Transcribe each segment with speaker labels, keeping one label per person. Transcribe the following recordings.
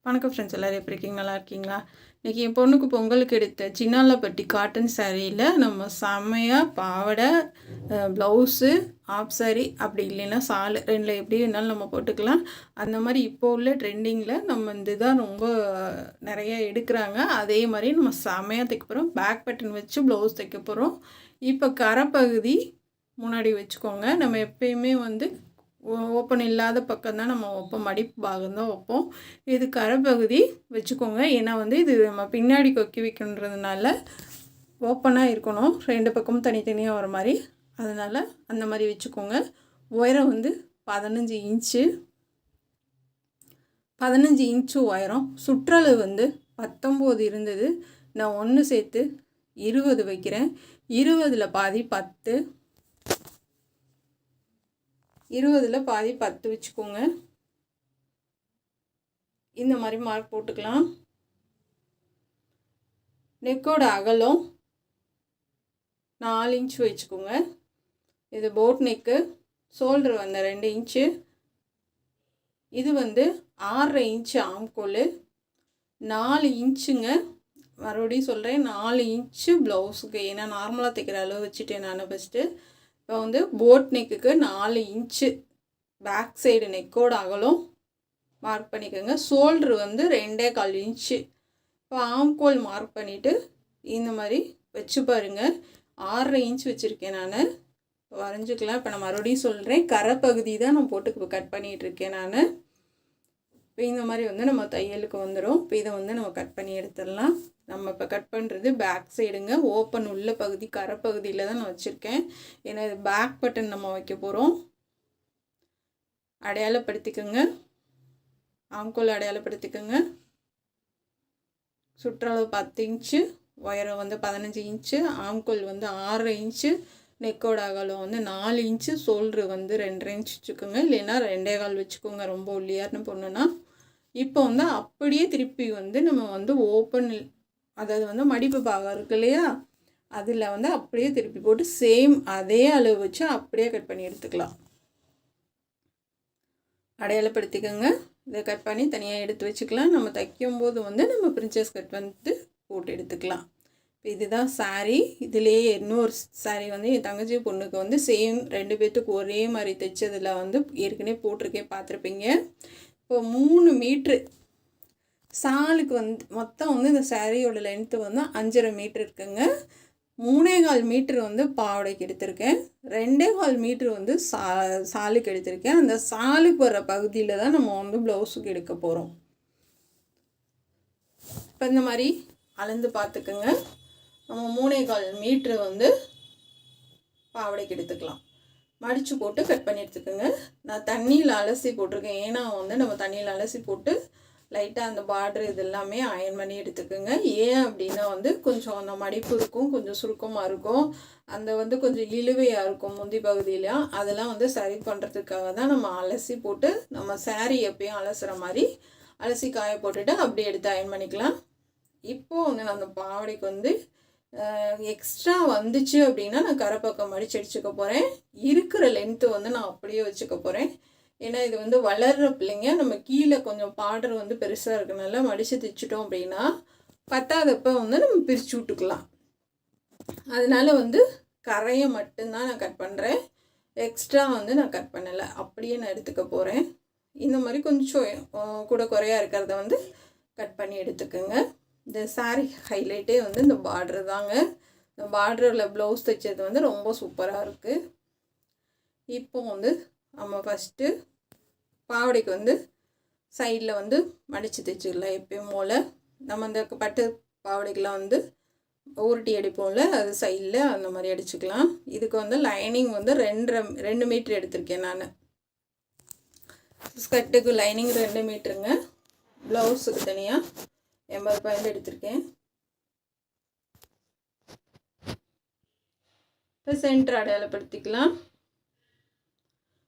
Speaker 1: வணக்கம் ஃப்ரெண்ட்ஸ், எல்லோரும் எப்படி இருக்கீங்க? நல்லா இருக்கீங்களா? இன்றைக்கி என் பொண்ணுக்கு பொங்கலுக்கு எடுத்த சின்னாலப்பட்டி காட்டன் சாரியில் நம்ம செம்மையாக பாவாடை, ப்ளவுஸு, ஆஃப் சாரி, அப்படி இல்லைன்னா சால் ரெண்டில் எப்படி வேணாலும் நம்ம போட்டுக்கலாம். அந்த மாதிரி இப்போ உள்ள ட்ரெண்டிங்கில் நம்ம இதுதான் ரொம்ப நிறைய எடுக்கிறாங்க. அதே மாதிரி நம்ம செம்மையாக தைக்க போகிறோம். பேக் பட்டன் வச்சு ப்ளவுஸ் தைக்க போகிறோம். இப்போ கரைப்பகுதி முன்னாடி வச்சுக்கோங்க. நம்ம எப்பயுமே ஓப்பன் இல்லாத பக்கம் தான் நம்ம வைப்போம், மடிப்பு பாகம் தான் வைப்போம். இது கரைப்பகுதி வச்சுக்கோங்க. ஏன்னா இது நம்ம பின்னாடி கொக்கி வைக்கணுன்றதுனால ஓப்பனாக இருக்கணும், ரெண்டு பக்கமும் தனித்தனியாக வர மாதிரி. அதனால் அந்த மாதிரி வச்சுக்கோங்க. உயரம் 15 இன்ச்சு, 15 இன்ச்சு உயரம். சுற்றளவு 19 இருந்தது. நான் 1 சேர்த்து 20 வைக்கிறேன். 20ல் பாதி 10, 20ல் பாதி 10 வச்சுக்கோங்க. இந்த மாதிரி மார்க் போட்டுக்கலாம். நெக்கோட அகலம் 4 இன்ச் வச்சுக்கோங்க. இது போட் நெக்கு. Shoulder 2 inch. இது 6.5 இன்ச்சு ஆம்கோல். 4 இன்ச்சுங்க. மறுபடியும் சொல்கிறேன், 4 இன்ச்சு ப்ளவுஸுக்கு. ஏன்னா நார்மலாக தைக்கிற அளவு வச்சுட்டேன் நான் ஃபஸ்ட்டு. இப்போ போட் நெக்குக்கு 4 இன்ச்சு பேக் சைடு நெக்கோட அகலம் மார்க் பண்ணிக்கோங்க. Shoulder 2.25 inch. இப்போ ஆம்கோல் மார்க் பண்ணிவிட்டு இந்த மாதிரி வச்சு பாருங்கள். 6.5 இன்ச் வச்சுருக்கேன் நான். வரைஞ்சிக்கலாம். இப்போ நான் மறுபடியும் சொல்கிறேன், கரைப்பகுதி தான் நான் போட்டு கட் பண்ணிகிட்ருக்கேன் நான். இப்போ இந்த மாதிரி நம்ம தையலுக்கு வந்துடும். இப்போ இதை நம்ம கட் பண்ணி எடுத்துடலாம். நம்ம இப்போ கட் பண்ணுறது பேக் சைடுங்க. ஓப்பன் உள்ள பகுதி கரைப்பகுதியில் தான் நான் வச்சுருக்கேன். ஏன்னா இது பேக் பட்டன் நம்ம வைக்க போகிறோம். அடையாளப்படுத்திக்கோங்க. ஆம்கோல் அடையாளப்படுத்திக்கோங்க. சுற்றளவு 10 இன்ச்சு, உயரம் 15 இன்ச்சு, ஆம்கோல் 6.5 இன்ச்சு, நெக்கோட அகலம் 4 இன்ச்சு, ஷோல்ட்ரு 2.5 இன்ச் வச்சுக்கோங்க. இல்லைன்னா 2.25 வச்சுக்கோங்க, ரொம்ப ஒல்லியாருன்னு பொண்ணுன்னா. இப்போ அப்படியே திருப்பி நம்ம ஓப்பன், அதாவது மடிப்பு பாகம் இருக்கு இல்லையா, அதில் அப்படியே திருப்பி போட்டு சேம் அதே அளவு வச்சு அப்படியே கட் பண்ணி எடுத்துக்கலாம். அடையாளப்படுத்திக்கோங்க. இதை கட் பண்ணி தனியாக எடுத்து வச்சுக்கலாம். நம்ம தைக்கும்போது நம்ம பிரின்சஸ் கட் போட்டு எடுத்துக்கலாம். இப்போ இதுதான் சாரீ. இதுலேயே இன்னொரு சாரீ என் தங்கச்சி பொண்ணுக்கு சேம் 2 பேர்த்துக்கு ஒரே மாதிரி தைச்சதில் ஏற்கனவே போட்டிருக்கேன், பார்த்துருப்பீங்க. இப்போ 3 மீட்ரு சாலுக்கு மொத்தம் இந்த சாரியோட லென்த்து 5.5 மீட்ரு இருக்குங்க. 3.25 மீட்ரு பாவாடைக்கு எடுத்திருக்கேன். 2.25 மீட்ரு சாலுக்கு எடுத்திருக்கேன். அந்த சாலுக்கு வர்ற பகுதியில் தான் நம்ம ப்ளவுஸுக்கு எடுக்க போகிறோம். இப்போ இந்த மாதிரி அளந்து பார்த்துக்குங்க. நம்ம 3.25 மீட்ரு பாவாடைக்கு எடுத்துக்கலாம். மடித்து போட்டு கட் பண்ணி எடுத்துக்கோங்க. நான் தண்ணியில் அலசி போட்டிருக்கேன். ஏன்னா நம்ம தண்ணியில் அலசி போட்டு லைட்டாக அந்த பார்டர் இது எல்லாமே அயன் பண்ணி எடுத்துக்கோங்க. ஏன் அப்படின்னா கொஞ்சம் அந்த மடிப்பு இருக்கும், கொஞ்சம் சுருக்கமாக இருக்கும், அந்த கொஞ்சம் இழுவையாக இருக்கும் முந்தி பகுதியில். அதெல்லாம் சரி பண்ணுறதுக்காக தான் நம்ம அலசி போட்டு, நம்ம சாரீ எப்பயும் அலசுகிற மாதிரி அலசி காய போட்டுட்டு அப்படியே எடுத்து அயன் பண்ணிக்கலாம். இப்போது நான் அந்த பாவாடைக்கு எக்ஸ்ட்ரா வந்துச்சு அப்படின்னா நான் கரைப்பக்கம் மடிச்சு அடிச்சுக்க போகிறேன். இருக்கிற லென்த்து நான் அப்படியே வச்சுக்க போகிறேன். ஏன்னா இது வளர்கிற பிள்ளைங்க, நம்ம கீழே கொஞ்சம் பார்டர் பெருசாக இருக்கனால மடித்து தைச்சிட்டோம் அப்படின்னா பத்தாதப்போ நம்ம பிரித்து விட்டுக்கலாம். அதனால் கரையை மட்டும்தான் நான் கட் பண்ணுறேன். எக்ஸ்ட்ரா நான் கட் பண்ணலை, அப்படியே நான் எடுத்துக்க போகிறேன். இந்த மாதிரி கொஞ்சம் கூட குறையாக இருக்கிறத கட் பண்ணி எடுத்துக்கோங்க. இந்த சாரீ ஹைலைட்டே இந்த பார்டரு தாங்க. இந்த பார்டரில் ப்ளவுஸ் தைச்சது ரொம்ப சூப்பராக இருக்குது. இப்போ நம்ம ஃபஸ்ட்டு பாவாடைக்கு சைடில் மடித்து தைச்சிடலாம். எப்பயும் போல் நம்ம அந்த பட்டு பாவாடைக்கெலாம் உருட்டி அடிப்போம்ல, அது சைடில் அந்த மாதிரி அடிச்சுக்கலாம். இதுக்கு லைனிங் 2 மீட்ரு எடுத்திருக்கேன் நான். ஸ்கர்ட்டுக்கு லைனிங் 2 மீட்டருங்க. ப்ளவுஸுக்கு தனியாக 80 பாயிண்ட் எடுத்திருக்கேன். இப்போ சென்டர் அடையாளப்படுத்திக்கலாம்.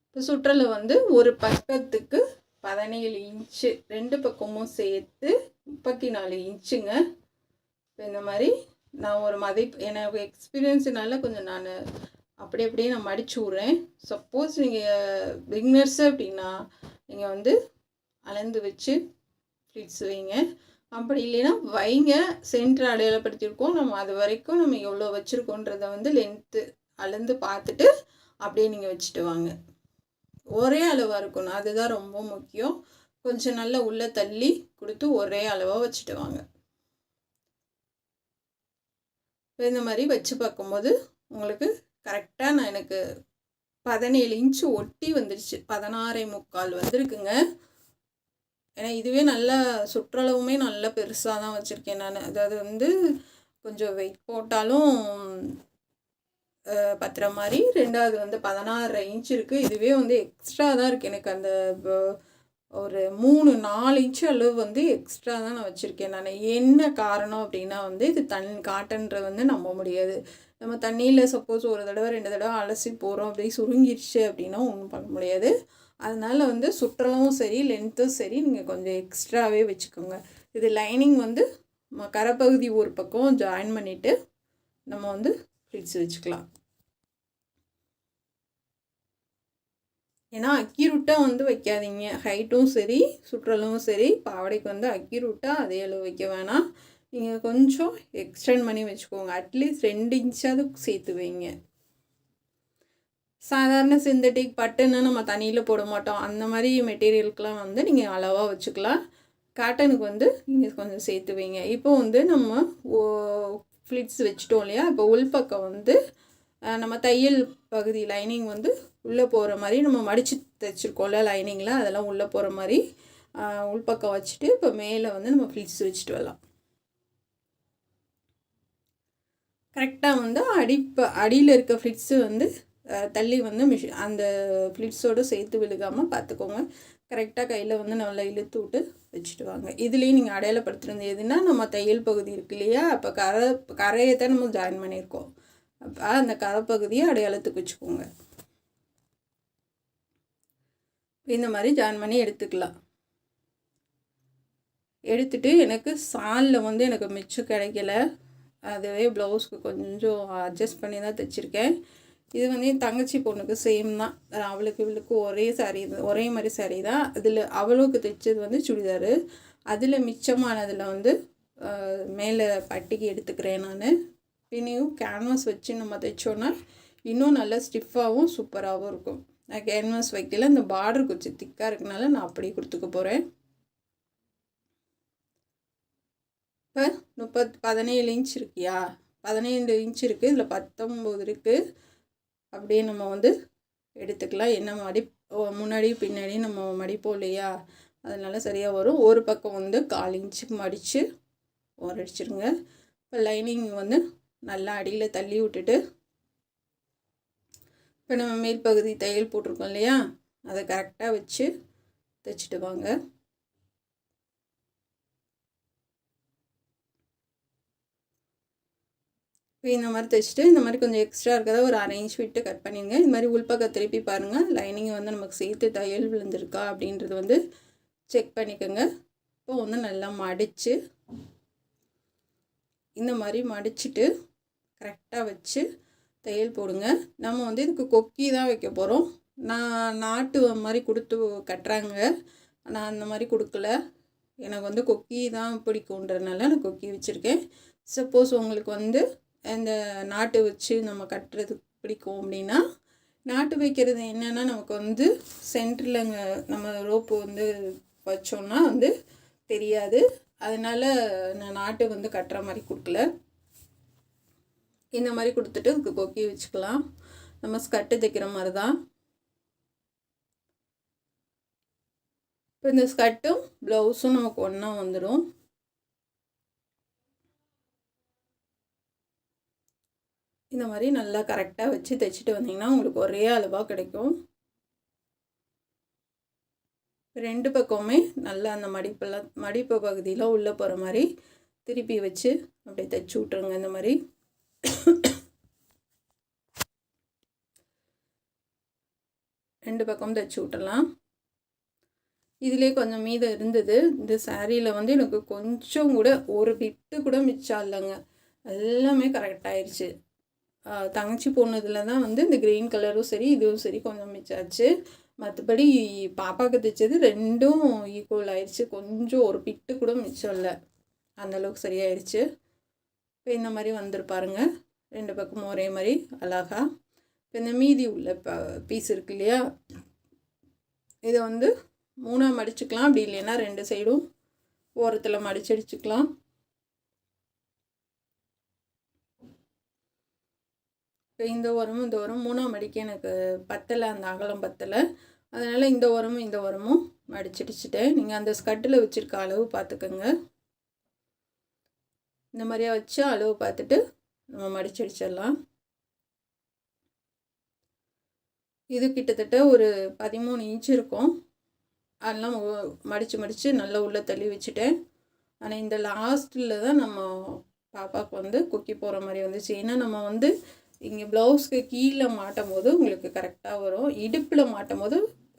Speaker 1: இப்போ சுற்றளவு ஒரு பக்கத்துக்கு 17 இன்ச்சு, 2 பக்கமும் சேர்த்து 34 இன்ச்சுங்க. இப்போ இந்த மாதிரி நான் ஒரு எனக்கு எக்ஸ்பீரியன்ஸுனால கொஞ்சம் நான் அப்படியே நான் மடிச்சு விட்றேன். சப்போஸ் நீங்கள் பிகினர்ஸு அப்படின்னா நீங்கள் அளந்து வச்சு ஃப்ளிட்ஸ் வைங்க. அப்படி இல்லைன்னா வைங்க, சென்டர் அடையாளப்படுத்தியிருக்கோம். நம்ம அது வரைக்கும் நம்ம எவ்வளோ வச்சுருக்கோன்றதை வந்து லென்த்து அளந்து பார்த்துட்டு அப்படியே நீங்கள் வச்சுட்டு வாங்க. ஒரே அளவாக இருக்கணும், அதுதான் ரொம்ப முக்கியம். கொஞ்சம் நல்லா உள்ளே தள்ளி கொடுத்து ஒரே அளவாக வச்சுட்டு வாங்க. இந்த மாதிரி வச்சு பார்க்கும்போது உங்களுக்கு கரெக்டாக நான் எனக்கு 17 இன்ச்சு ஒட்டி வந்துடுச்சு. 16.75 வந்திருக்குங்க. ஏன்னா இதுவே நல்லா சுற்றளவுமே நல்லா பெருசாக தான் வச்சுருக்கேன் நான். அதாவது வந்து கொஞ்சம் வெயிட் போட்டாலும் பத்துற மாதிரி. ரெண்டாவது வந்து 16.5 இன்ச்சு இருக்குது. இதுவே வந்து எக்ஸ்ட்ரா தான் இருக்குது எனக்கு. அந்த ஒரு 3-4 இன்ச்சு அளவு வந்து எக்ஸ்ட்ரா தான் நான் வச்சுருக்கேன் நான். என்ன காரணம் அப்படின்னா வந்து இது காட்டன்ற வந்து நம்ப முடியாது. நம்ம தண்ணியில் சப்போஸ் ஒரு தடவை 2 தடவை அலசி போகிறோம், அப்படியே சுருங்கிடுச்சு அப்படின்னா ஒன்றும் பண்ண முடியாது. அதனால் வந்து சுற்றளவும் சரி லென்த்தும் சரி நீங்கள் கொஞ்சம் எக்ஸ்ட்ராவே வச்சுக்கோங்க. இது லைனிங் வந்து கரைப்பகுதி ஒரு பக்கம் ஜாயின் பண்ணிவிட்டு நம்ம வந்து ஃப்ளிட்ஸ் வச்சுக்கலாம். ஏன்னா அக்யூரேட்டாக வந்து வைக்காதீங்க. ஹைட்டும் சரி சுற்றளவும் சரி பாவாடைக்கு வந்து அக்யூரேட்டாக அதே அளவு வைக்க வேணாம். நீங்கள் கொஞ்சம் எக்ஸ்டெண்ட் பண்ணி வச்சுக்கோங்க. அட்லீஸ்ட் 2 இன்ச்சாவது சேர்த்து வைங்க. சாதாரண சிந்தட்டிக் பட்டுன்னா நம்ம தண்ணியில் போட மாட்டோம். அந்த மாதிரி மெட்டீரியலுக்கெலாம் வந்து நீங்கள் அளவாக வச்சுக்கலாம். காட்டனுக்கு வந்து நீங்கள் கொஞ்சம் சேர்த்து வைங்க. இப்போ வந்து நம்ம ஃப்ளிட்ஸ் வச்சுட்டோம் இல்லையா, இப்போ உள்பக்கம் வந்து நம்ம தையல் பகுதி லைனிங் வந்து உள்ளே போகிற மாதிரி நம்ம மடித்து தைச்சிருக்கோம்ல லைனிங்கில், அதெல்லாம் உள்ளே போகிற மாதிரி உள்பக்கம் வச்சுட்டு இப்போ மேலே வந்து நம்ம ஃப்ளிட்ஸ் வச்சுட்டு வரலாம். கரெக்டாக வந்து அடியில் இருக்க ஃப்ளிட்ஸு வந்து தள்ளி வந்து அந்த ஃப்ளிட்ஸோடு சேர்த்து விழுகாமல் பார்த்துக்கோங்க. கரெக்டாக கையில் வந்து நல்லா இழுத்து விட்டு வச்சுட்டு வாங்க. இதுலேயும் நீங்கள் அடையாளப்படுத்துறது எதுனா நம்ம தையல் பகுதி இருக்கு இல்லையா, அப்போ கரையை தான் நம்ம ஜாயின் பண்ணியிருக்கோம். அப்போ அந்த கரை பகுதியை அடையாளத்துக்கு வச்சுக்கோங்க. இந்த மாதிரி ஜாயின் பண்ணி எடுத்துக்கலாம். எடுத்துட்டு எனக்கு சாலில் வந்து எனக்கு மிச்சம் கிடைக்கல, அதுவே ப்ளவுஸ்க்கு கொஞ்சம் அட்ஜஸ்ட் பண்ணி தான் தைச்சிருக்கேன். இது வந்து என் தங்கச்சி பொண்ணுக்கு சேம் தான். இவளுக்கு ஒரே மாதிரி சாரீ தான். அதில் அவளுக்கு தைச்சது வந்து சுடிதாரு. அதில் மிச்சமானதில் வந்து மேலே பட்டிக்கு எடுத்துக்கிறேன் நான். பின்னையும் கேன்வாஸ் வச்சு நம்ம தைச்சோன்னா இன்னும் நல்லா ஸ்டிஃபாகவும் சூப்பராகவும் இருக்கும். நான் கேன்வாஸ் வைக்கல, இந்த பார்டர் கொஞ்சம் திக்காக இருக்கனால நான் அப்படியே கொடுத்துக்க போகிறேன். இப்போ 17 இன்ச் இருக்கியா, 17 இன்ச் இருக்குது, இதில் 19 இருக்குது. அப்படியே நம்ம வந்து எடுத்துக்கலாம். என்ன முன்னாடி பின்னாடி நம்ம மடிப்போம் இல்லையா, அதனால சரியாக வரும். ஒரு பக்கம் வந்து 1/4 இன்ச்சுக்கு மடித்து ஓரடிச்சிருங்க. இப்போ லைனிங் வந்து நல்லா அடியில் தள்ளி விட்டுட்டு இப்போ நம்ம மேல் பகுதி தையல் போட்டிருக்கோம் இல்லையா, அதை கரெக்டாக வச்சு தைச்சிட்டு வாங்க. இப்போ இந்த மாதிரி தைச்சிட்டு இந்த மாதிரி கொஞ்சம் எக்ஸ்ட்ரா இருக்கிறத ஒரு 1/2 இன்ச் விட்டு கட் பண்ணிடுங்க. இந்த மாதிரி உள்பக்கம் திருப்பி பாருங்கள், லைனிங் வந்து நமக்கு சேர்த்து தையல் விழுந்திருக்கா அப்படின்றது வந்து செக் பண்ணிக்கோங்க. இப்போ வந்து நல்லா மடித்து இந்த மாதிரி மடிச்சுட்டு கரெக்டாக வச்சு தையல் போடுங்க. நம்ம வந்து இதுக்கு கொக்கி தான் வைக்க போகிறோம். நான் நாட்டு மாதிரி கொடுத்து கட்டுறாங்க, நான் அந்த மாதிரி கொடுக்கல. எனக்கு வந்து கொக்கி தான் பிடிக்குன்றதுனால நான் கொக்கி வச்சுருக்கேன். சப்போஸ் உங்களுக்கு வந்து இந்த நாட்டு வச்சு நம்ம கட்டுறது பிடிக்கும் அப்படின்னா, நாட்டு வைக்கிறது என்னென்னா நமக்கு வந்து சென்டரில் நம்ம ரோப்பு வந்து வச்சோன்னா வந்து தெரியாது. அதனால் நான் நாட்டு வந்து கட்டுற மாதிரி கொடுக்கல. இந்த மாதிரி கொடுத்துட்டு இதுக்கு கொக்கி வச்சுக்கலாம். நம்ம ஸ்கர்ட்டு தைக்கிற மாதிரி தான். இப்போ இந்த ஸ்கர்ட்டும் ப்ளவுஸும் நமக்கு ஒன்றா வந்துடும். இந்த மாதிரி நல்லா கரெக்டாக வச்சு தைச்சிட்டு வந்தீங்கன்னா உங்களுக்கு ஒரே அளவாக கிடைக்கும். 2 பக்கமுமே நல்லா அந்த மடிப்பு பகுதியில் உள்ளே போகிற மாதிரி திருப்பி வச்சு அப்படியே தைச்சி விட்ருங்க. இந்த மாதிரி 2 பக்கமும் தைச்சி விட்டுடலாம். இதிலே கொஞ்சம் மீதம் இருந்தது. இந்த சாரியில் வந்து எனக்கு கொஞ்சம் கூட ஒரு பிட்டு கூட மிச்சம் இல்லைங்க, எல்லாமே கரெக்டாகிடுச்சு. தங்கச்சி போனதில் தான் வந்து இந்த க்ரீன் கலரும் சரி இதுவும் சரி கொஞ்சம் மிச்சாச்சு. மற்றபடி பாப்பாவுக்கு தைச்சது ரெண்டும் ஈக்குவல் ஆயிடுச்சு. கொஞ்சம் ஒரு பிட்டு கூட மிச்சம் இல்லை, அந்தளவுக்கு சரியாயிடுச்சு. இப்போ இந்த மாதிரி வந்துருப்பாருங்க, 2 பக்கமும் ஒரே மாதிரி அழகா. இப்போ இந்த மீதி உள்ள பீஸ் இருக்கு இல்லையா, இதை வந்து 3ஆக மடிச்சுக்கலாம். அப்படி இல்லைன்னா 2 சைடும் ஓரத்தில் மடிச்சடிச்சுக்கலாம். இப்போ இந்த ஓரமும் இந்த ஓரம் 3ஆக மடிக்க எனக்கு பத்தலை, அந்த அகலம் பத்தலை. அதனால் இந்த ஓரமும் இந்த ஓரமும் மடிச்சடிச்சுட்டேன். நீங்கள் அந்த ஸ்கர்ட்டில் வச்சுருக்க அளவு பார்த்துக்கோங்க. இந்த மாதிரியா வச்சு அளவு பார்த்துட்டு நம்ம மடிச்சடிச்சிடலாம். இது கிட்டத்தட்ட ஒரு 13 இன்ச் இருக்கும். அதெல்லாம் மடித்து நல்லா உள்ளே தள்ளி வச்சுட்டேன். ஆனால் இந்த லாஸ்ட்டில் தான் நம்ம பாப்பாவுக்கு வந்து கொக்கி போகிற மாதிரி வந்துச்சு. ஏன்னா நம்ம வந்து இங்கே ப்ளவுஸ்க்கு கீழே மாட்டும் போது உங்களுக்கு கரெக்டாக வரும். இடுப்பில் மாட்டும் போது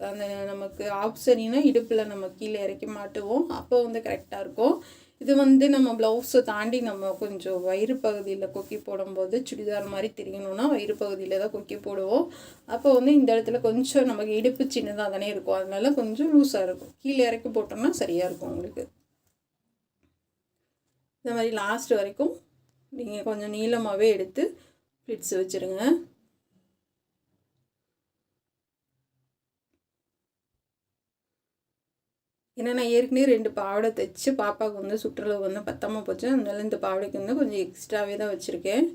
Speaker 1: அந்த நமக்கு ஆப்ஷனினா இடுப்பில் நம்ம கீழே இறக்கி மாட்டுவோம், அப்போ வந்து கரெக்டாக இருக்கும். இது வந்து நம்ம ப்ளவுஸை தாண்டி நம்ம கொஞ்சம் வயிறு பகுதியில் கொக்கி போடும்போது சுடிதார் மாதிரி தெரியணும்னா வயிறு பகுதியில் தான் கொக்கி போடுவோம். அப்போ வந்து இந்த இடத்துல கொஞ்சம் நமக்கு இடுப்பு சின்னதாக தானே இருக்கும், அதனால கொஞ்சம் லூஸாக இருக்கும். கீழே இறக்கி போட்டோம்னா சரியாக இருக்கும் உங்களுக்கு. இந்த மாதிரி லாஸ்ட் வரைக்கும் நீங்கள் கொஞ்சம் நீளமாகவே எடுத்து ஃபிட்ஸ் வச்சுருங்க. ஏன்னா நான் ஏற்கனவே 2 பாவாடை தைச்சி பாப்பாவுக்கு வந்து சுற்றளவு வந்து பத்தாமல் போச்சு. அதனால இந்த பாவாடைக்கு வந்து கொஞ்சம் எக்ஸ்ட்ராவே தான் வச்சுருக்கேன்.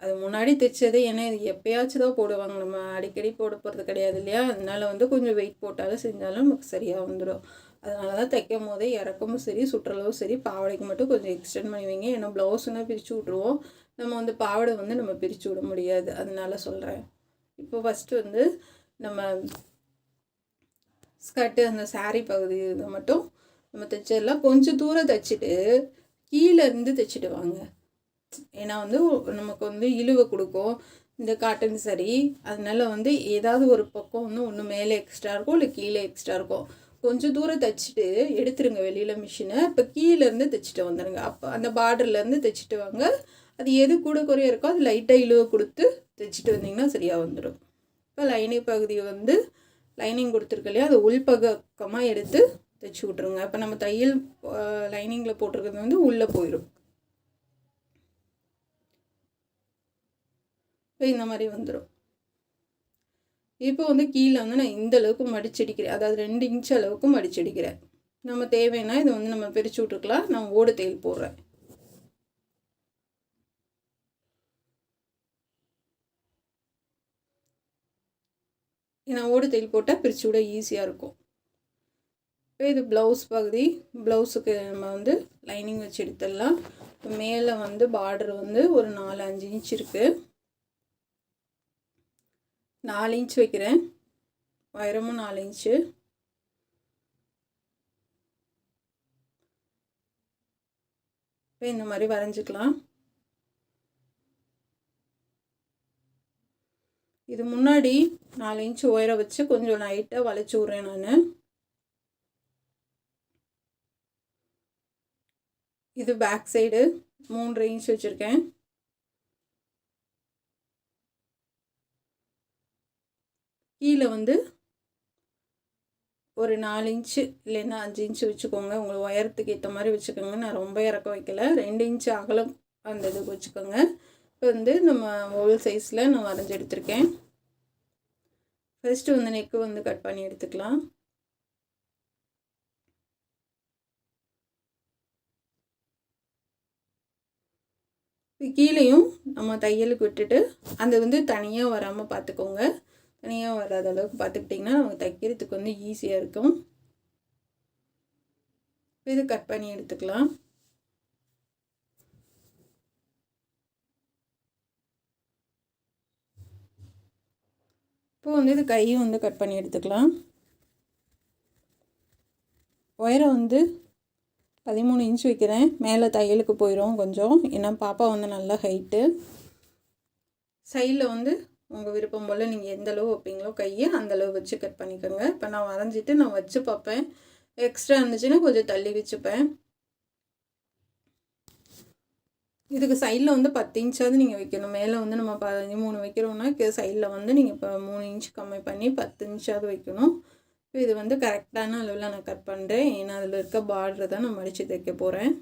Speaker 1: அது முன்னாடி தைச்சது, ஏன்னா இது எப்போயாச்சும் தான் போடுவாங்க, நம்ம அடிக்கடி போட போகிறது கிடையாது இல்லையா. அதனால வந்து கொஞ்சம் வெயிட் போட்டாலும் செஞ்சாலும் நமக்கு சரியாக வந்துடும். அதனால தான் தைக்கும் போதே இறக்கமும் சரி சுற்றளவும் சரி பாவாடைக்கு மட்டும் கொஞ்சம் எக்ஸ்டெண்ட் பண்ணி வைங்க. ஏன்னா ப்ளவுஸுன்னா பிரித்து விட்ருவோம், நம்ம வந்து பாவாடை வந்து நம்ம பிரித்து விட முடியாது, அதனால சொல்கிறேன். இப்போ ஃபஸ்ட்டு வந்து நம்ம ஸ்கர்ட்டு அந்த சாரீ பகுதி இதை மட்டும் நம்ம தைச்சிடலாம். கொஞ்சம் தூரம் தைச்சிட்டு கீழேருந்து தைச்சிட்டு வாங்க. ஏன்னா வந்து நமக்கு வந்து இழுவை கொடுக்கும் இந்த காட்டன் சரி. அதனால வந்து ஏதாவது ஒரு பக்கம் வந்து ஒன்று மேலே எக்ஸ்ட்ரா இருக்கும், இல்லை கீழே எக்ஸ்ட்ரா இருக்கும். கொஞ்சம் தூரம் தைச்சிட்டு எடுத்துருங்க வெளியில் மிஷினை. இப்போ கீழேருந்து தைச்சிட்டு வந்துடுங்க. அப்போ அந்த பார்டர்லேருந்து தைச்சிட்டு வாங்க. அது எது கூட குறைய இருக்கோ அது லைட்டாக இழுவை கொடுத்து தைச்சிட்டு வந்தீங்கன்னா சரியாக வந்துடும். இப்போ லைனிங் பகுதியை வந்து லைனிங் கொடுத்துருக்கு இல்லையா, அது உள்பக்கமாக எடுத்து தைச்சி விட்ருங்க. இப்போ நம்ம தையல் லைனிங்கில் போட்டிருக்கிறது வந்து உள்ளே போயிடும். இப்போ இந்த மாதிரி வந்துடும். இப்போ வந்து கீழே வந்து நான் இந்த அளவுக்கு மடிச்சடிக்கிறேன், அதாவது 2 இன்ச் அளவுக்கு மடிச்சடிக்கிறேன். நம்ம தேவைன்னா இதை வந்து நம்ம பிரித்து விட்டுருக்கலாம். நான் ஓடு தையல் போடுறேன். ஏன்னா ஓடு தையல் போட்டால் பிரித்து விட ஈஸியாக இருக்கும். இப்போ இது ப்ளவுஸ் பகுதி. ப்ளவுஸுக்கு நம்ம வந்து லைனிங் வச்சு எடுத்துடலாம். இப்போ மேலே வந்து பார்டர் வந்து ஒரு 4-5 இன்ச் இருக்குது. 4 இன்ச் வைக்கிறேன், உயரமும் 4 இன்ச்சு. இப்போ இந்த மாதிரி வரைஞ்சிக்கலாம். இது முன்னாடி 4 இன்ச் உயரம் வச்சு கொஞ்சம் லைட்டாக வளைச்சி விட்றேன் நான். இது பேக் சைடு 3 இன்ச் வச்சுருக்கேன். கீழே வந்து ஒரு 4 இன்ச்சு இல்லைன்னா 5 இன்ச்சு வச்சுக்கோங்க. உங்களுக்கு உயரத்துக்கு ஏற்ற மாதிரி வச்சுக்கோங்க. நான் ரொம்ப இறக்க வைக்கல, 2 இன்ச்சு அகலம் அந்த இதுக்கு வச்சுக்கோங்க. இப்போ வந்து நம்ம ஹோல் சைஸில் நான் வரைஞ்சி எடுத்திருக்கேன். ஃபஸ்ட்டு வந்து நெக்கு வந்து கட் பண்ணி எடுத்துக்கலாம். கீழேயும் நம்ம தையலுக்கு விட்டுட்டு அந்த வந்து தனியாக வராமல் பார்த்துக்கோங்க. தனியாக வராத அளவுக்கு பார்த்துக்கிட்டிங்கன்னா நமக்கு தைக்கிறதுக்கு வந்து ஈஸியாக இருக்கும். இது கட் பண்ணி எடுத்துக்கலாம். இப்போ வந்து இது கையும் வந்து கட் பண்ணி எடுத்துக்கலாம். உயரம் வந்து 13 இன்ச் வைக்கிறேன். மேலே தையலுக்கு போயிடும் கொஞ்சம், ஏன்னா பாப்பா வந்து நல்லா ஹைட்டு. சைடில் வந்து உங்கள் விருப்பம் போல் நீங்கள் எந்த அளவு வைப்பீங்களோ கையை அந்தளவு வச்சு கட் பண்ணிக்கோங்க. இப்போ நான் வரைஞ்சிட்டு நான் வச்சு பார்ப்பேன், எக்ஸ்ட்ரா இருந்துச்சுன்னா கொஞ்சம் தள்ளி வச்சுப்பேன். இதுக்கு சைடில் வந்து 10 இன்ச்சாவது நீங்கள் வைக்கணும். மேலே வந்து நம்ம 13 வைக்கிறோன்னா சைடில் வந்து நீங்கள் இப்போ 3 இன்ச் கம்மி பண்ணி 10 இன்ச்சாவது வைக்கணும். இப்போ இது வந்து கரெக்டான அளவில் நான் கட் பண்ணுறேன். ஏன்னா அதில் இருக்க பார்டர் தான் நான் மடித்து தைக்க போகிறேன்.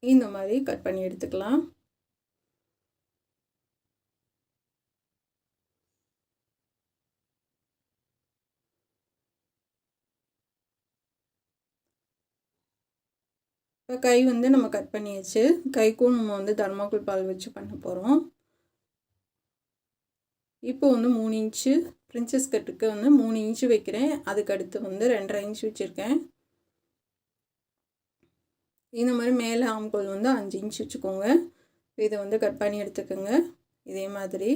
Speaker 1: இந்த மாதிரி கட் பண்ணி எடுத்துக்கலாம். இப்போ கை வந்து நம்ம கட் பண்ணியாச்சு. கைக்கும் நம்ம வந்து தர்மாக்கோல் பால் வச்சு பண்ண போகிறோம். இப்போ வந்து 3 இன்ச்சு பிரின்சஸ் கட்டுக்கு வந்து 3 இன்ச்சு வைக்கிறேன். அதுக்கடுத்து வந்து 2.5 இன்ச் வச்சுருக்கேன். இந்த மாதிரி மேலே ஆம்கோல் வந்து 5 இன்ச் வச்சுக்கோங்க. இதை வந்து கட் பண்ணி எடுத்துக்கோங்க. இதே மாதிரி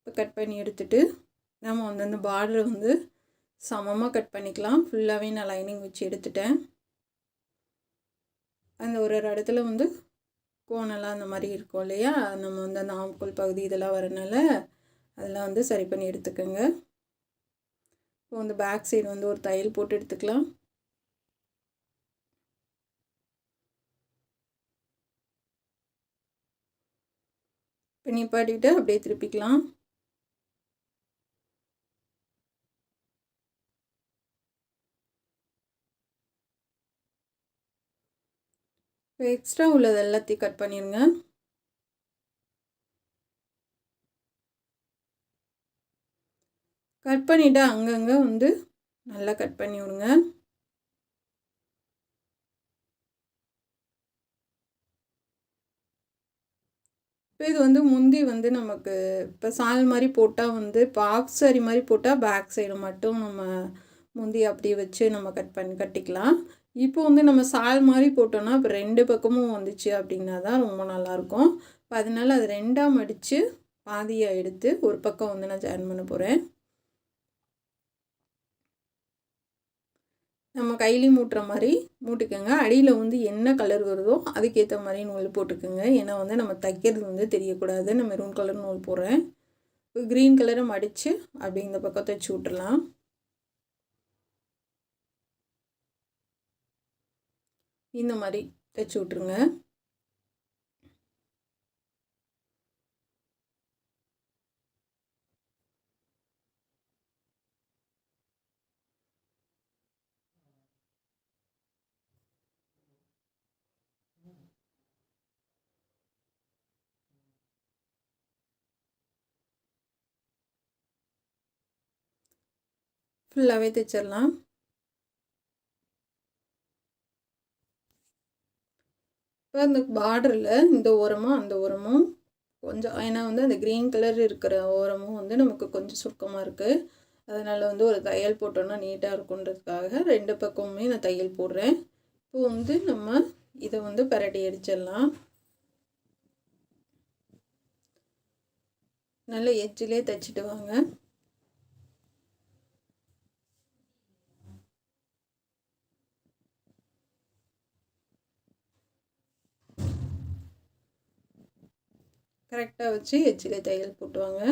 Speaker 1: இப்போ கட் பண்ணி எடுத்துகிட்டு நம்ம வந்து அந்த பார்டரை வந்து சமமாக கட் பண்ணிக்கலாம். ஃபுல்லாகவே நான் லைனிங் வச்சு எடுத்துட்டேன். அந்த ஒரு இடத்துல வந்து கோணெல்லாம் அந்த மாதிரி இருக்கும் இல்லையா, நம்ம வந்து அந்த ஆம்கோல் பகுதி இதெல்லாம் வரனால அதெல்லாம் வந்து சரி பண்ணி எடுத்துக்கோங்க. இப்போ வந்து பேக் சைடு வந்து ஒரு தையல் போட்டு எடுத்துக்கலாம். இப்போ நிப்பாட்டிட்டு அப்படியே திருப்பிக்கலாம். இப்போ எக்ஸ்ட்ரா உள்ளது எல்லாத்தையும் கட் பண்ணிடுங்க. கட் பண்ணிவிட்டு அங்கங்கே வந்து நல்லா கட் பண்ணி விடுங்க. இப்போ இது வந்து முந்தி வந்து நமக்கு இப்போ சால் மாதிரி போட்டால் வந்து இப்போ ஆஃப் சாரி மாதிரி போட்டால் பேக் சைடு மட்டும் நம்ம முந்தி அப்படியே வச்சு நம்ம கட்டிக்கலாம். இப்போ வந்து நம்ம சால் மாதிரி போட்டோன்னா இப்போ 2 பக்கமும் வந்துச்சு அப்படின்னா தான் ரொம்ப நல்லாயிருக்கும். இப்போ அதனால் அது 2ஆக மடித்து பாதியாக எடுத்து ஒரு பக்கம் வந்து நான் ஜாயின் பண்ண போகிறேன். நம்ம கையிலையும் மூட்டுற மாதிரி மூட்டிக்கோங்க. அடியில் வந்து என்ன கலர் வருதோ அதுக்கேற்ற மாதிரி நூல் போட்டுக்கோங்க. ஏன்னா வந்து நம்ம தைக்கிறது வந்து தெரியக்கூடாது. நான் மெரூன் கலர் நூல் போடுறேன். இப்போ க்ரீன் கலரை மடித்து அப்படி இந்த பக்கம் தைச்சி விட்டுடலாம். இந்த மாதிரி தைச்சி விட்ருங்க. ஃபுல்லாகவே தைச்சிடலாம். இப்போ அந்த பார்டரில் இந்த ஓரமும் அந்த ஓரமும் கொஞ்சம், ஏன்னா வந்து அந்த க்ரீன் கலர் இருக்கிற ஓரமும் வந்து நமக்கு கொஞ்சம் சுருக்கமாக இருக்குது. அதனால் வந்து ஒரு தையல் போட்டோன்னா நீட்டாக இருக்குன்றதுக்காக 2 பக்கமுமே நான் தையல் போடுறேன். இப்போ வந்து நம்ம இதை வந்து பரட்டி அடிச்சிடலாம். நல்ல எட்ஜிலே தைச்சிட்டு வாங்க. கரெக்டாக வச்சு எட்ஜிலே தையல் போட்டுவாங்க.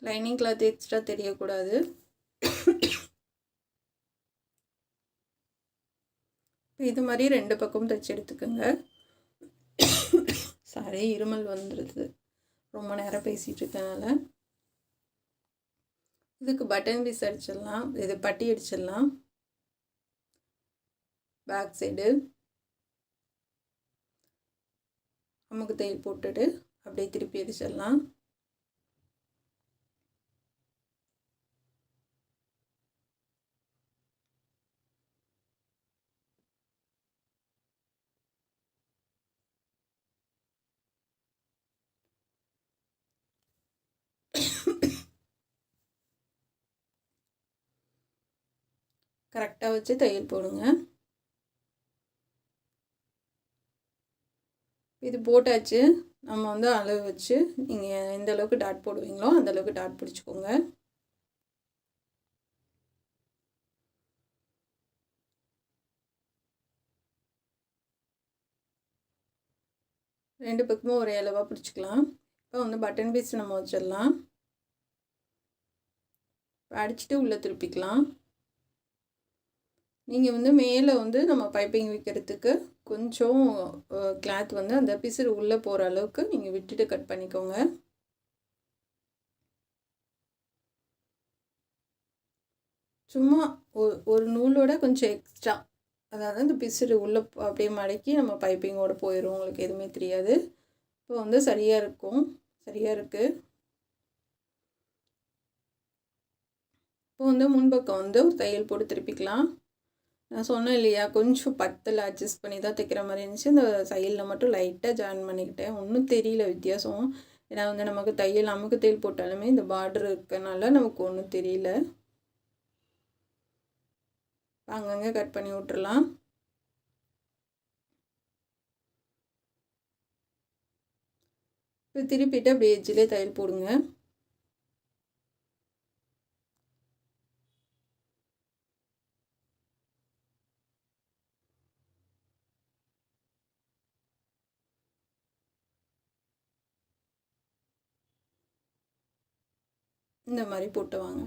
Speaker 1: லைனிங் கிளாத் எக்ஸ்ட்ரா தெரியக்கூடாது. இது மாதிரி 2 பக்கமும் தைச்சி எடுத்துக்கோங்க. சாரி, இருமல் வந்துடுது ரொம்ப நேரம் பேசிகிட்டு இருக்கனால. இதுக்கு பட்டன் பீஸ் அடிச்சிடலாம். இது பட்டி அடிச்சிடலாம். பேக் சைடு அமுக்கு தையல் போட்டுட்டு அப்படியே திருப்பி அடிச்சிடலாம். கரெக்டாக வச்சு தையல் போடுங்க. இது போட்டாச்சு. நம்ம வந்து அளவு வச்சு நீங்கள் எந்த அளவுக்கு டாட் போடுவீங்களோ அந்த அளவுக்கு டாட் பிடிச்சிக்கோங்க. ரெண்டு பக்கமும் ஒரே அளவாக பிடிச்சிக்கலாம். இப்போ வந்து பட்டன் பீஸ் நம்ம வச்சிடலாம். அடிச்சுட்டு உள்ளே திருப்பிக்கலாம். நீங்கள் வந்து மேலே வந்து நம்ம பைப்பிங் வைக்கிறதுக்கு கொஞ்சம் கிளாத் வந்து அந்த பிசுறு உள்ளே போகிற அளவுக்கு நீங்கள் விட்டுட்டு கட் பண்ணிக்கோங்க. சும்மா ஒரு நூலோட கொஞ்சம் எக்ஸ்ட்ரா, அதாவது அந்த பிசுறு உள்ளே அப்படியே மடக்கி நம்ம பைப்பிங்கோடு போயிடும், உங்களுக்கு எதுவுமே தெரியாது. இப்போ வந்து சரியாக இருக்கும், சரியாக இருக்குது. இப்போ வந்து முன்பக்கம் வந்து ஒரு தையல் போட்டு திருப்பிக்கலாம். நான் சொன்னேன் இல்லையா, கொஞ்சம் பத்தில் அட்ஜஸ்ட் பண்ணி தான் தைக்கிற மாதிரி இருந்துச்சு. இந்த தையலில் மட்டும் லைட்டாக ஜாயின் பண்ணிக்கிட்டேன். ஒன்றும் தெரியல வித்தியாசம். ஏன்னா வந்து நமக்கு தையல் அமுக்கு தையல் போட்டாலுமே இந்த பார்டர் இருக்கனால நமக்கு ஒன்றும் தெரியல. அங்கங்கே கட் பண்ணி விட்டுறலாம். இப்போ திருப்பிட்டு அப்படியே எஜ்ஜிலே தையல் போடுங்க. இந்த மாதிரி போட்டு வாங்க.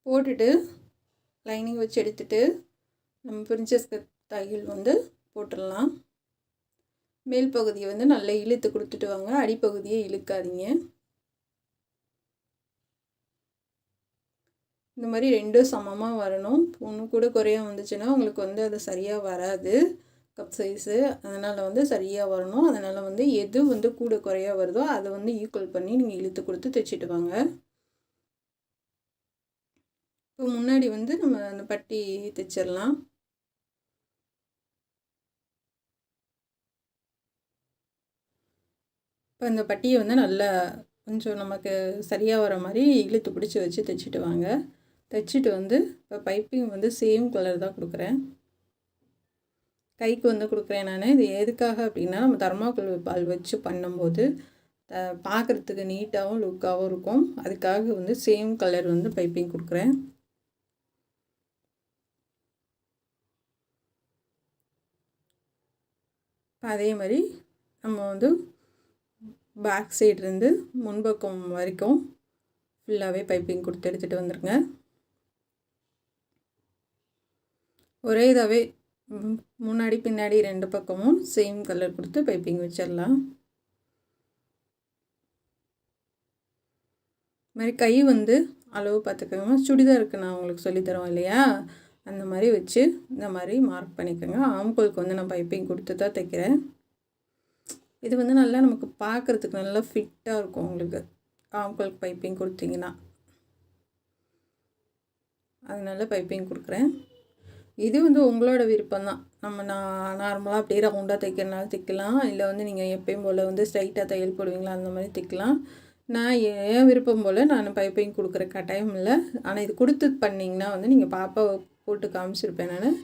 Speaker 1: போட்டுட்டு லைனிங் வச்சு எடுத்துட்டு நம்ம பிரின்சஸ் கட் தையல் வந்து போட்டுடலாம். மேல் பகுதியை வந்து நல்லா இழுத்து கொடுத்துட்டு வாங்க, அடிப்பகுதியை இழுக்காதீங்க. இந்த மாதிரி ரெண்டும் சமமாக வரணும். ஒன்று கூட குறையாக வந்துச்சுன்னா உங்களுக்கு வந்து அது சரியாக வராது கப் சைஸு. அதனால் வந்து சரியாக வரணும். அதனால் வந்து எது வந்து கூட குறையாக வருதோ அதை வந்து ஈக்குவல் பண்ணி நீங்கள் இழுத்து கொடுத்து தைச்சிட்டு வாங்க. இப்போ முன்னாடி வந்து நம்ம அந்த பட்டி தைச்சிடலாம். இப்போ இந்த பட்டியை வந்து நல்லா கொஞ்சம் நமக்கு சரியாக வர மாதிரி இழுத்து பிடிச்சி வச்சு தைச்சிட்டு வாங்க. தைச்சிட்டு வந்து இப்போ பைப்பிங் வந்து சேம் கலர் தான் கொடுக்குறேன். கைக்கு வந்து கொடுக்குறேன் நான். இது எதுக்காக அப்படின்னா, நம்ம தர்மாக்கோல் பால் வச்சு பண்ணும்போது பார்க்குறதுக்கு நீட்டாகவும் லுக்காகவும் இருக்கும். அதுக்காக வந்து சேம் கலர் வந்து பைப்பிங் கொடுக்குறேன். அதே மாதிரி நம்ம வந்து பேக் சைட்லேருந்து முன்பக்கம் வரைக்கும் ஃபுல்லாகவே பைப்பிங் கொடுத்து எடுத்துகிட்டு வந்துடுங்க. ஒரே இதாகவே முன்னாடி பின்னாடி ரெண்டு பக்கமும் சேம் கலர் கொடுத்து பைப்பிங் வச்சிடலாம். இது மாதிரி கை வந்து அளவு பார்த்துக்கோங்க. சுடிதாருக்கு நான் உங்களுக்கு சொல்லித்தரோம் இல்லையா, அந்த மாதிரி வச்சு இந்த மாதிரி மார்க் பண்ணிக்கோங்க. ஆம்கோலுக்கு வந்து நான் பைப்பிங் கொடுத்து தான் தைக்கிறேன். இது வந்து நல்லா நமக்கு பார்க்குறதுக்கு நல்லா ஃபிட்டாக இருக்கும். உங்களுக்கு ஆம்கோலுக்கு பைப்பிங் கொடுத்தீங்கன்னா அதனால பைப்பிங் கொடுக்குறேன். இது வந்து உங்களோட விருப்பம்தான். நான் நார்மலாக அப்படியே ரவுண்டாக தைக்கிறனால தைக்கலாம், இல்லை வந்து நீங்கள் எப்பயும் போல் வந்து ஸ்ட்ரைட்டாக தையல் போடுவீங்களா அந்த மாதிரி தைக்கலாம். நான் என் விருப்பம் போல் நான் பைப்பிங் கொடுக்குற கட்டாயம் இல்லை. ஆனால் இது கொடுத்து பண்ணிங்கன்னா வந்து நீங்கள் பாப்பாவை போட்டு காமிச்சிருப்பேன் நான்.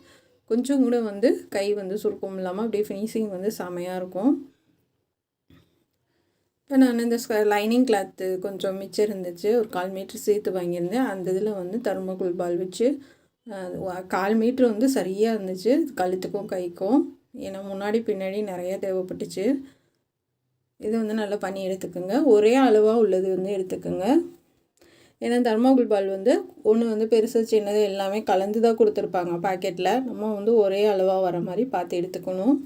Speaker 1: கொஞ்சம் கூட வந்து கை வந்து சுருக்கம் இல்லாமல் அப்படியே ஃபினிஷிங் வந்து செமையாக இருக்கும். இப்போ நான் இந்த லைனிங் கிளாத்து கொஞ்சம் மிச்சம் இருந்துச்சு, ஒரு 1/4 மீட்ரு சேர்த்து வாங்கியிருந்தேன். அந்த இதில் வந்து தர்மாக்கோல் பால் வச்சு 1/4 மீட்ரு வந்து சரியாக இருந்துச்சு கழுத்துக்கும் கைக்கும். ஏன்னா முன்னாடி பின்னாடி நிறையா தேவைப்பட்டுச்சு. இது வந்து நல்லா பண்ணி எடுத்துக்கோங்க. ஒரே அளவாக உள்ளது வந்து எடுத்துக்கோங்க. ஏன்னா தர்மாக்கோல் பால் வந்து ஒன்று வந்து பெருசு சின்னது எல்லாமே கலந்து தான் கொடுத்துருப்பாங்க பாக்கெட்டில். நம்ம வந்து ஒரே அளவாக வர மாதிரி பார்த்து எடுத்துக்கணும்.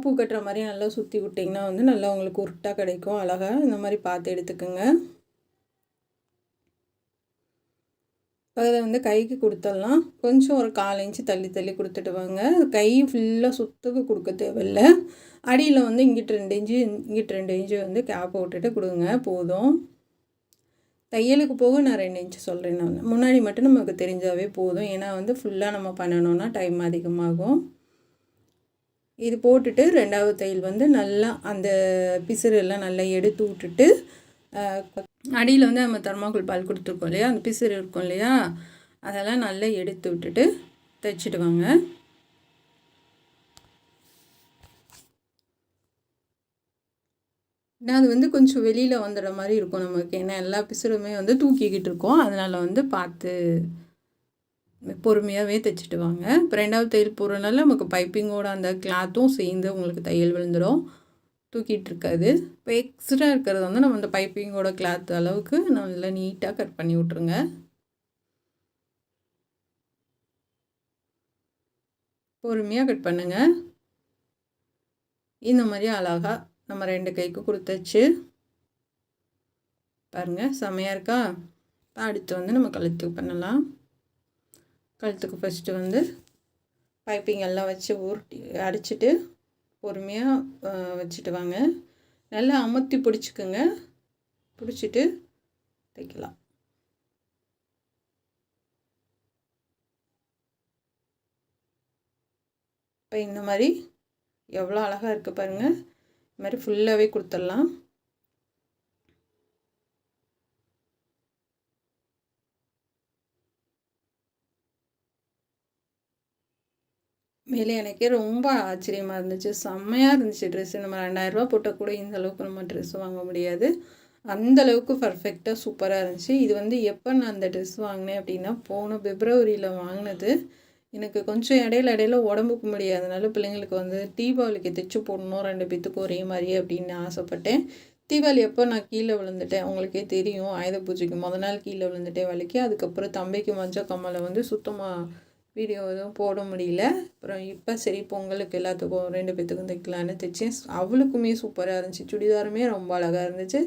Speaker 1: பூ கட்டுற மாதிரி நல்லா சுற்றி விட்டிங்கன்னா வந்து நல்லா உங்களுக்கு உருட்டாக கிடைக்கும். அழகாக இந்த மாதிரி பார்த்து எடுத்துக்கோங்க. இப்போ அதை வந்து கைக்கு கொடுத்துடலாம். கொஞ்சம் ஒரு 1/4 இன்ச்சு தள்ளி தள்ளி கொடுத்துட்டு வாங்க. கை ஃபுல்லாக சுற்றுக்கு கொடுக்க தேவையில்லை. அடியில் வந்து இங்கிட்டு 2 இன்ச்சு இங்கிட்டு 2 இன்ச்சு வந்து கேப் விட்டுட்டு கொடுங்க போதும். தையலுக்கு போக நான் 2 இன்ச்சு சொல்கிறேன். நான் முன்னாடி மட்டும் நமக்கு தெரிஞ்சாவே போதும். ஏன்னா வந்து ஃபுல்லாக நம்ம பண்ணணுன்னா டைம் அதிகமாகும். இது போட்டுட்டு 2வது தையல் வந்து நல்லா அந்த பிசுறெல்லாம் நல்லா எடுத்து விட்டுட்டு அடியில் வந்து நம்ம தெர்மாக்கோல் பால் கொடுத்துருக்கோம் இல்லையா, அந்த பிசுறு இருக்கும் இல்லையா, அதெல்லாம் நல்லா எடுத்து விட்டுட்டு தைச்சிடுவாங்க. ஏன்னா அது வந்து கொஞ்சம் வெளியில் வந்துடுற மாதிரி இருக்கும் நமக்கு, ஏன்னா எல்லா பிசுறுமே வந்து தூக்கிக்கிட்டு இருக்கோம். அதனால் வந்து பார்த்து பொறுமையாகவே தைச்சிட்டு வாங்க. இப்போ 2வது தையல் போடுறதுனால நமக்கு பைப்பிங்கோட அந்த கிளாத்தும் சேர்ந்து உங்களுக்கு தையல் விழுந்துடும், தூக்கிட்டு இருக்காது. இப்போ எக்ஸ்ட்ரா இருக்கிறது வந்து நம்ம அந்த பைப்பிங்கோட கிளாத் அளவுக்கு நல்லா நீட்டாக கட் பண்ணி விட்ருங்க. பொறுமையாக கட் பண்ணுங்கள். இந்த மாதிரி அழகாக நம்ம 2 கைக்கு கொடுத்தாச்சு பாருங்கள், செம்மையாக இருக்கா. அடுத்து வந்து நம்ம கழுத்துக்கு பண்ணலாம். கழுத்துக்கு ஃபஸ்ட்டு வந்து பைப்பிங் எல்லாம் வச்சு உருட்டி அடிச்சுட்டு பொறுமையாக வச்சுட்டு வாங்க. நல்லா அமுத்தி பிடிச்சிக்குங்க, பிடிச்சிட்டு தைக்கலாம். இப்போ இந்த மாதிரி எவ்வளோ அழகாக இருக்குது பாருங்கள். இந்த மாதிரி ஃபுல்லாகவே கொடுத்துடலாம். மேலே எனக்கே ரொம்ப ஆச்சரியமாக இருந்துச்சு, செம்மையாக இருந்துச்சு ட்ரெஸ்ஸு. நம்ம 2000 போட்டால் கூட இந்த அளவுக்கு நம்ம ட்ரெஸ் வாங்க முடியாது, அந்தளவுக்கு பர்ஃபெக்டாக சூப்பராக இருந்துச்சு. இது வந்து எப்போ நான் அந்த ட்ரெஸ் வாங்கினேன் அப்படின்னா, போன பிப்ரவரியில் வாங்கினது. எனக்கு கொஞ்சம் இடையில உடம்புக்கு முடியாதனால பிள்ளைங்களுக்கு வந்து தீபாவளிக்கு தைச்சி போடணும் 2 பேத்துக்கும் ஒரே மாதிரி அப்படின்னு ஆசைப்பட்டேன். தீபாவளி எப்போ நான் கீழே விழுந்துட்டேன், உங்களுக்கே தெரியும். ஆயுத பூஜைக்கு முதல் நாள் கீழே விழுந்துட்டேன் வலிக்கு. அதுக்கப்புறம் தம்பிக்கு மஞ்சள் கம்மலை வந்து சுத்தமாக வீடியோ எதுவும் போட முடியல. அப்புறம் இப்போ சரி பொங்கலுக்கு எல்லாத்துக்கும் 2 பேத்துக்கும் தைக்கலான்னு தைச்சேன். அவளுக்குமே சூப்பராக இருந்துச்சு. சுடிதாருமே ரொம்ப அழகாக இருந்துச்சு.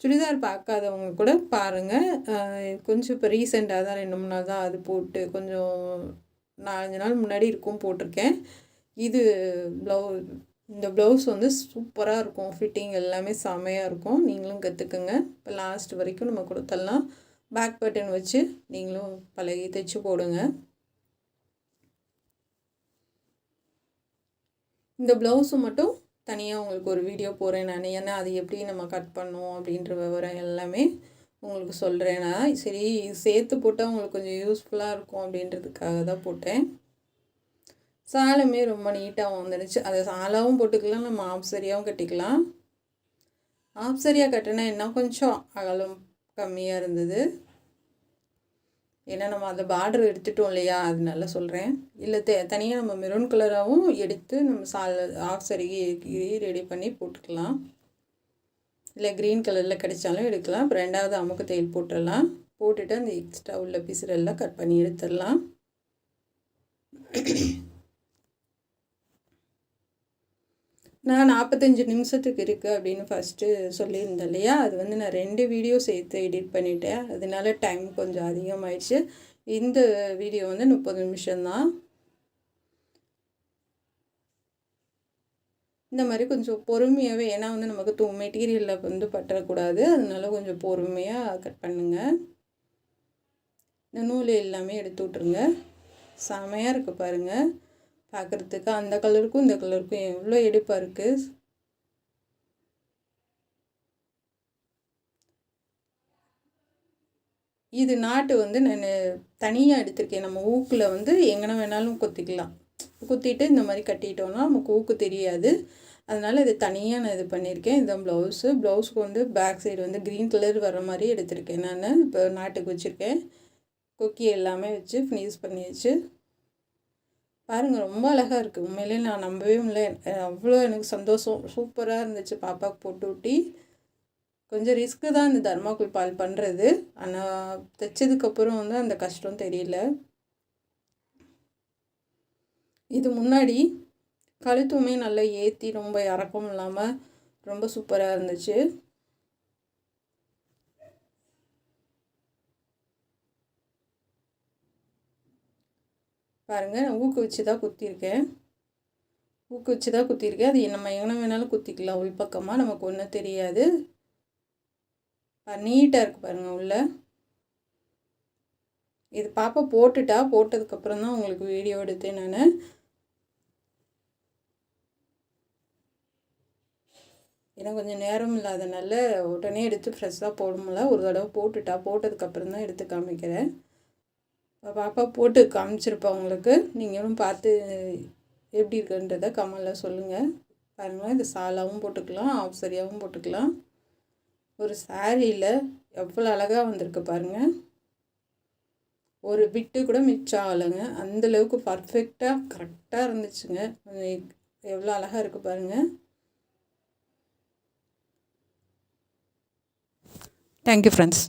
Speaker 1: சுடிதார் பார்க்காதவங்க கூட பாருங்கள். கொஞ்சம் இப்போ ரீசெண்டாக தான் 2-3 நாள் தான் அது போட்டு, கொஞ்சம் 4-5 நாள் முன்னாடி இருக்கும் போட்டிருக்கேன். இது இந்த ப்ளவுஸ் வந்து சூப்பராக இருக்கும், ஃபிட்டிங் எல்லாமே செமையாக இருக்கும். நீங்களும் கற்றுக்குங்க. இப்போ லாஸ்ட் வரைக்கும் நம்ம கொடுத்துடலாம். பேக் பட்டன் வச்சு நீங்களும் பழகி தைச்சி போடுங்க. இந்த ப்ளவுஸு மட்டும் தனியாக உங்களுக்கு ஒரு வீடியோ போடுறேன் நான். ஏன்னா அது எப்படி நம்ம கட் பண்ணோம் அப்படின்ற விவரம் எல்லாமே உங்களுக்கு சொல்கிறேன் நான். சரி சேர்த்து போட்டால் உங்களுக்கு கொஞ்சம் யூஸ்ஃபுல்லாக இருக்கும் அப்படின்றதுக்காக தான் போட்டேன். சாலுமே ரொம்ப நீட்டாக வந்துடுச்சு. அதை சாலாவும் போட்டுக்கலாம், நம்ம ஆஃப் சரியாகவும் கட்டிக்கலாம். ஆஃப் சரியாக கட்டினா என்ன கொஞ்சம் அகலம் கம்மியாக இருந்தது, ஏன்னா நம்ம அந்த பார்டர் எடுத்துட்டோம் இல்லையா, அதனால சொல்கிறேன். இல்லை தனியாக நம்ம மெரூன் கலராகவும் எடுத்து நம்ம ஆஃப் சரிகை ரெடி பண்ணி போட்டுக்கலாம். இல்லை க்ரீன் கலரில் கிடைச்சாலும் எடுக்கலாம். இப்போ 2வது அமுக்கு தையல் போட்டுடலாம். போட்டுட்டு அந்த எக்ஸ்ட்ரா உள்ள பீஸரெல்லாம் கட் பண்ணி எடுத்துடலாம். நான் 45 நிமிஷத்துக்கு இருக்குது அப்படின்னு ஃபஸ்ட்டு சொல்லியிருந்தேன் இல்லையா, அது வந்து நான் 2 வீடியோ சேர்த்து எடிட் பண்ணிட்டேன். அதனால டைம் கொஞ்சம் அதிகமாகிடுச்சு. இந்த வீடியோ வந்து 30 நிமிஷம்தான். இந்த மாதிரி கொஞ்சம் பொறுமையாகவே, ஏன்னா வந்து நமக்கு மெட்டீரியலில் வந்து பற்றக்கூடாது, அதனால கொஞ்சம் பொறுமையாக கட் பண்ணுங்கள். இந்த நூல் எல்லாமே எடுத்து விட்ருங்க. செமையாக இருக்குது பாருங்கள் பார்க்குறதுக்கு. அந்த கலருக்கும் இந்த கலருக்கும் எவ்வளோ எடுப்பாக இருக்குது. இது நாட்டு வந்து நான் தனியாக எடுத்திருக்கேன். நம்ம ஊக்கில் வந்து எங்கே வேணாலும் குத்திக்கலாம். குத்திட்டு இந்த மாதிரி கட்டிட்டோன்னா நமக்கு ஊக்கு தெரியாது. அதனால் இது தனியாக நான் இது பண்ணியிருக்கேன். இதுதான் ப்ளவுஸுக்கு வந்து பேக் சைடு வந்து க்ரீன் கலர் வர மாதிரி எடுத்திருக்கேன் நான். இப்போ நாட்டுக்கு வச்சுருக்கேன். கொக்கி எல்லாமே வச்சு ஃபினிஷ் பண்ணியாச்சு. பாருங்கள் ரொம்ப அழகாக இருக்குது. உண்மையிலே நான் நம்பவே முடியல. அவ்வளோ எனக்கு சந்தோஷம். சூப்பராக இருந்துச்சு பாப்பாவுக்கு போட்டு விட்டி. கொஞ்சம் ரிஸ்க்கு தான் இந்த தர்மாக்கோல் பால் பண்ணுறது, ஆனால் தைச்சதுக்கப்புறம் வந்து அந்த கஷ்டம் தெரியல. இது முன்னாடி கழுத்துமே நல்லா ஏற்றி ரொம்ப இறக்கம் இல்லாமல் ரொம்ப சூப்பராக இருந்துச்சு. பாருங்கள், நான் ஊக்கு வச்சு தான் குத்திருக்கேன். அது நம்ம எங்கே வேணாலும் குத்திக்கலாம். உள்பக்கமாக நமக்கு ஒன்றும் தெரியாது. நீட்டாக இருக்குது பாருங்கள் உள்ள. இது பாப்பா போட்டதுக்கப்புறம் தான் உங்களுக்கு வீடியோ எடுத்தேன் நான். ஏன்னா கொஞ்சம் நேரம் இல்லாதனால உடனே எடுத்து ஃப்ரெஷ்ஷாக போட முடியல. ஒரு தடவை போட்டதுக்கப்புறம் தான் எடுத்து காமிக்கிறேன். பாப்பா போட்டு காமிச்சிருப்பா உங்களுக்கு. நீங்களும் பார்த்து எப்படி இருக்குன்றதை கமெண்டில் சொல்லுங்கள். பாருங்கள், இது சாலாவும் போட்டுக்கலாம், ஆஃப் சரியாகவும் போட்டுக்கலாம். ஒரு சாரியில் எவ்வளோ அழகாக வந்திருக்கு பாருங்கள். ஒரு பிட்டு கூட மிச்சம் ஆகலைங்க. அந்தளவுக்கு பர்ஃபெக்டாக கரெக்டாக இருந்துச்சுங்க. எவ்வளோ அழகாக இருக்குது பாருங்கள். Thank you friends.